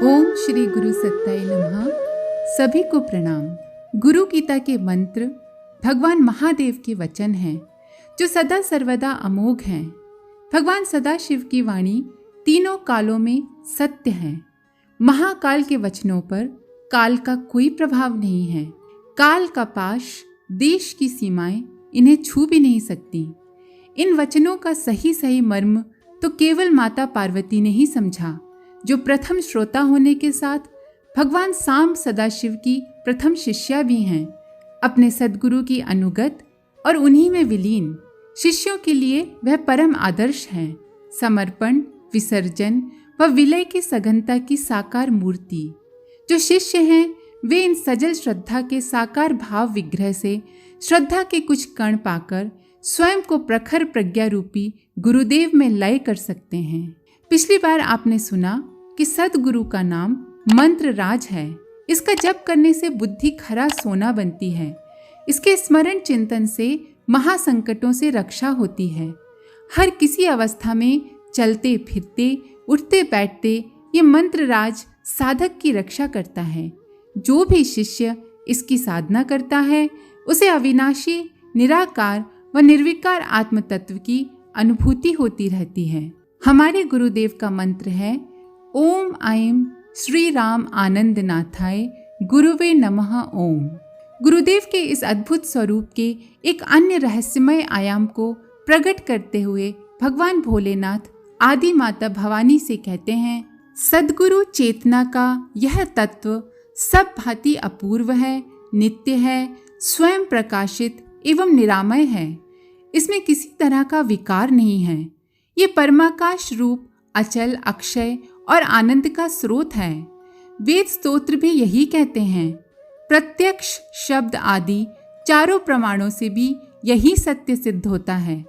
ओम श्री गुरु सत्ताय नमः। सभी को प्रणाम। गुरु गीता के मंत्र भगवान महादेव के वचन हैं जो सदा सर्वदा अमोघ हैं। भगवान सदाशिव की वाणी तीनों कालों में सत्य है। महाकाल के वचनों पर काल का कोई प्रभाव नहीं है। काल का पाश, देश की सीमाएं इन्हें छू भी नहीं सकती। इन वचनों का सही सही मर्म तो केवल माता पार्वती ने ही समझा, जो प्रथम श्रोता होने के साथ भगवान सांब सदाशिव की प्रथम शिष्या भी हैं। अपने सद्गुरु की अनुगत और उन्हीं में विलीन शिष्यों के लिए वह परम आदर्श हैं। समर्पण, विसर्जन व विलय की सघनता की साकार मूर्ति। जो शिष्य हैं वे इन सजल श्रद्धा के साकार भाव विग्रह से श्रद्धा के कुछ कण पाकर स्वयं को प्रखर प्रज्ञा रूपी गुरुदेव में लय कर सकते हैं। पिछली बार आपने सुना कि सद्गुरु का नाम मंत्र राज है। इसका जप करने से बुद्धि खरा सोना बनती है। इसके स्मरण चिंतन से महासंकटों से रक्षा होती है। हर किसी अवस्था में चलते फिरते, उठते बैठते ये मंत्र राज साधक की रक्षा करता है। जो भी शिष्य इसकी साधना करता है उसे अविनाशी, निराकार व निर्विकार आत्म तत्व की अनुभूति होती रहती है। हमारे गुरुदेव का मंत्र है ओम ऐं श्री राम आनंद नाथाय गुरुवे नमः ओम। गुरुदेव के इस अद्भुत स्वरूप के एक अन्य रहस्यमय आयाम को प्रकट करते हुए भगवान भोलेनाथ आदि माता भवानी से कहते हैं, सद्गुरु चेतना का यह तत्व सब भांति अपूर्व है, नित्य है, स्वयं प्रकाशित एवं निरामय है। इसमें किसी तरह का विकार नहीं है। ये परमाकाश रूप, अचल, अक्षय और आनंद का स्रोत है। वेद स्तोत्र भी यही कहते हैं। प्रत्यक्ष, शब्द आदि चारों प्रमाणों से भी यही सत्य सिद्ध होता है।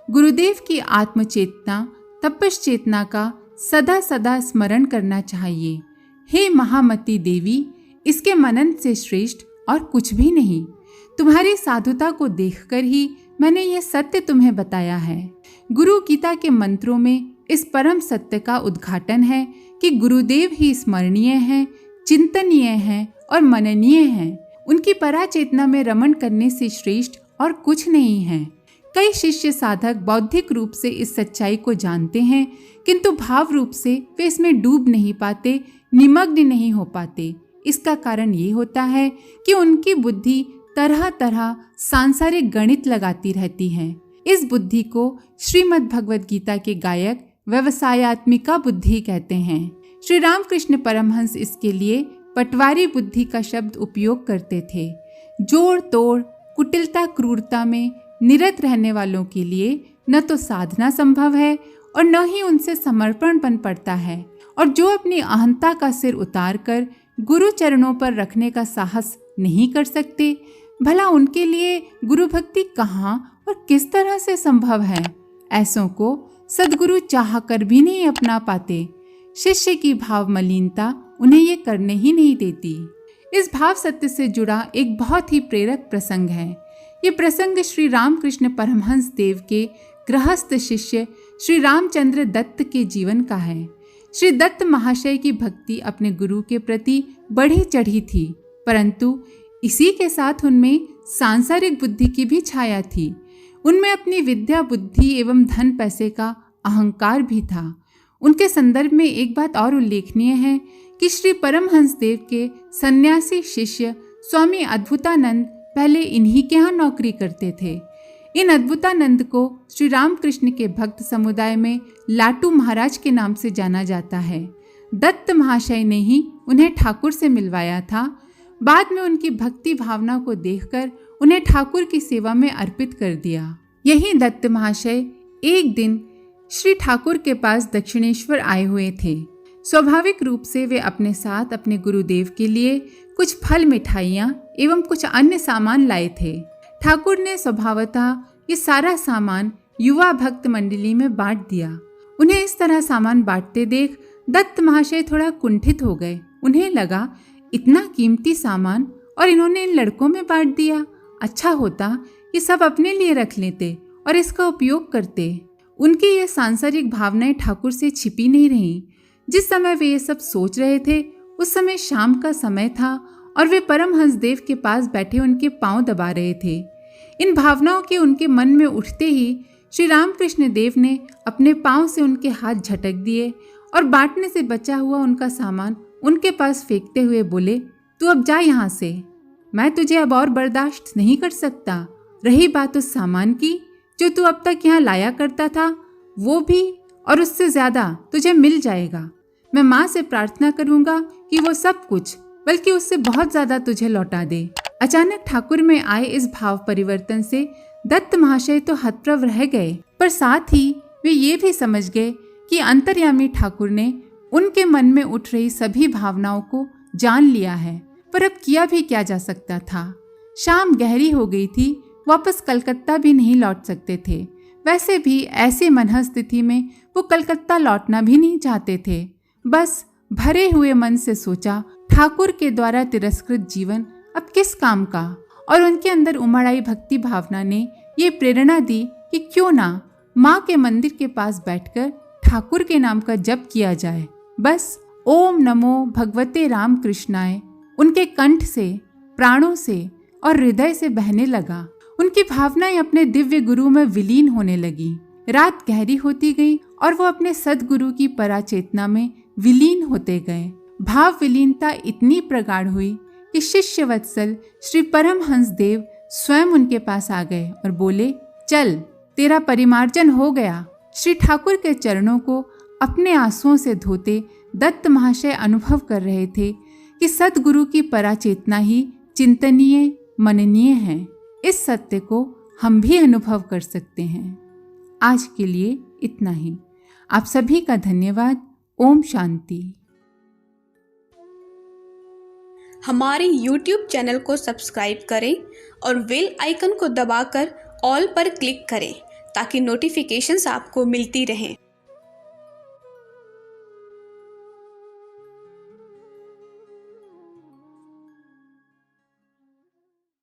गुरुदेव की आत्मचेतना, तपस चेतना का सदा सदा स्मरण करना चाहिए। हे महामती देवी, इसके मनन से श्रेष्ठ और कुछ भी नहीं। तुम्हारी साधुता को देखकर ही मैंने यह सत्य तुम्हें बताया है। गुरु गीता के मंत्रों में इस परम सत्य का उद्घाटन है कि गुरुदेव ही स्मरणीय हैं, चिंतनीय हैं और मननीय हैं। उनकी पराचेतना में रमण करने से श्रेष्ठ और कुछ नहीं है। कई शिष्य साधक बौद्धिक रूप से इस सच्चाई को जानते हैं, किंतु भाव रूप से वे इसमें डूब नहीं पाते, निमग्न नहीं हो पाते। इसका कारण ये होता है कि उनकी बुद्धि तरह तरह सांसारिक गणित लगाती रहती है। इस बुद्धि को श्रीमद् भगवद गीता के गायक व्यवसायत्मिका बुद्धि कहते हैं। श्री रामकृष्ण परमहंस इसके लिए पटवारी बुद्धि का शब्द उपयोग करते थे। जोड़ तोड़, कुटिलता, क्रूरता में निरत रहने वालों के लिए न तो साधना संभव है और न ही उनसे समर्पण बन पड़ता है। और जो अपनी अहंता का सिर उतार कर गुरु चरणों पर रखने का साहस नहीं कर सकते, भला उनके लिए गुरु भक्ति कहाँ और किस तरह से संभव है। ऐसों को सद्गुरु चाह कर भी नहीं अपना पाते। शिष्य की भाव मलिनता उन्हें ये करने ही नहीं देती। इस भाव सत्य से जुड़ा एक बहुत ही प्रेरक प्रसंग है। ये प्रसंग श्री रामकृष्ण परमहंस देव के गृहस्थ शिष्य श्री रामचंद्र दत्त के जीवन का है। श्री दत्त महाशय की भक्ति अपने गुरु के प्रति बढ़ी चढ़ी थी, परंतु इसी के साथ उनमें सांसारिक बुद्धि की भी छाया थी। उनमें अपनी विद्या, बुद्धि एवं धन पैसे का अहंकार भी था। उनके संदर्भ में एक बात और उल्लेखनीय है कि श्री परमहंस देव के सन्यासी शिष्य स्वामी अद्भुतानंद पहले इन्हीं के यहाँ नौकरी करते थे। इन अद्भुतानंद को श्री रामकृष्ण के भक्त समुदाय में लाटू महाराज के नाम से जाना जाता है। दत्त महाशय ने ही उन्हें ठाकुर से मिलवाया था। बाद में उनकी भक्ति भावना को देखकर उन्हें ठाकुर की सेवा में अर्पित कर दिया। यही दत्त महाशय एक दिन श्री ठाकुर के पास दक्षिणेश्वर आए हुए थे। स्वाभाविक रूप से वे अपने साथ अपने गुरुदेव के लिए कुछ फल, मिठाइयाँ एवं कुछ अन्य सामान लाए थे। ठाकुर ने स्वभावतः ये सारा सामान युवा भक्त मंडली में बांट दिया। उन्हें इस तरह सामान बांटते देख दत्त महाशय थोड़ा कुंठित हो गए। उन्हें लगा, इतना कीमती सामान और इन्होंने इन लड़कों में बांट दिया। अच्छा होता ये सब अपने लिए रख लेते और इसका उपयोग करते। उनकी ये सांसारिक भावनाएं ठाकुर से छिपी नहीं रहीं। जिस समय वे ये सब सोच रहे थे उस समय शाम का समय था और वे परमहंस देव के पास बैठे उनके पांव दबा रहे थे। इन भावनाओं के उनके मन में उठते ही श्री रामकृष्ण देव ने अपने पांव से उनके हाथ झटक दिए और बांटने से बचा हुआ उनका सामान उनके पास फेंकते हुए बोले, तू अब जा यहाँ से, मैं तुझे अब और बर्दाश्त नहीं कर सकता। रही बात उस सामान की जो तू अब तक यहाँ लाया करता था, वो भी और उससे ज्यादा तुझे मिल जाएगा। मैं माँ से प्रार्थना करूंगा कि वो सब कुछ बल्कि उससे बहुत ज्यादा तुझे लौटा दे। अचानक ठाकुर में आए इस भाव परिवर्तन से दत्त महाशय तो हतप्रभ रह गए, पर साथ ही वे ये भी समझ गए कि अंतर्यामी ठाकुर ने उनके मन में उठ रही सभी भावनाओं को जान लिया है। पर अब किया भी क्या जा सकता था। शाम गहरी हो गई थी, वापस कलकत्ता भी नहीं लौट सकते थे। वैसे भी ऐसी मनः स्थिति में वो कलकत्ता लौटना भी नहीं चाहते थे। बस भरे हुए मन से सोचा, ठाकुर के द्वारा तिरस्कृत जीवन अब किस काम का। और उनके अंदर उमड़ आई भक्ति भावना ने ये प्रेरणा दी कि क्यों ना माँ के मंदिर के पास बैठकर ठाकुर के नाम का जप किया जाए। बस ओम नमो भगवते राम कृष्णाय उनके कंठ से, प्राणों से और हृदय से बहने लगा। उनकी भावनाएं अपने दिव्य गुरु में विलीन होने लगी। रात गहरी होती गई और वो अपने सदगुरु की पराचेतना में विलीन होते गए। भाव विलीनता इतनी प्रगाढ़ हुई कि शिष्य वत्सल श्री परमहंस देव स्वयं उनके पास आ गए और बोले, चल तेरा परिमार्जन हो गया। श्री ठाकुर के चरणों को अपने आंसुओं से धोते दत्त महाशय अनुभव कर रहे थे कि सदगुरु की पराचेतना ही चिंतनीय मननीय है। इस सत्य को हम भी अनुभव कर सकते हैं। आज के लिए इतना ही। आप सभी का धन्यवाद। ओम शांति। हमारे YouTube चैनल को सब्सक्राइब करें और बेल आइकन को दबाकर ऑल पर क्लिक करें ताकि नोटिफिकेशंस आपको मिलती रहें।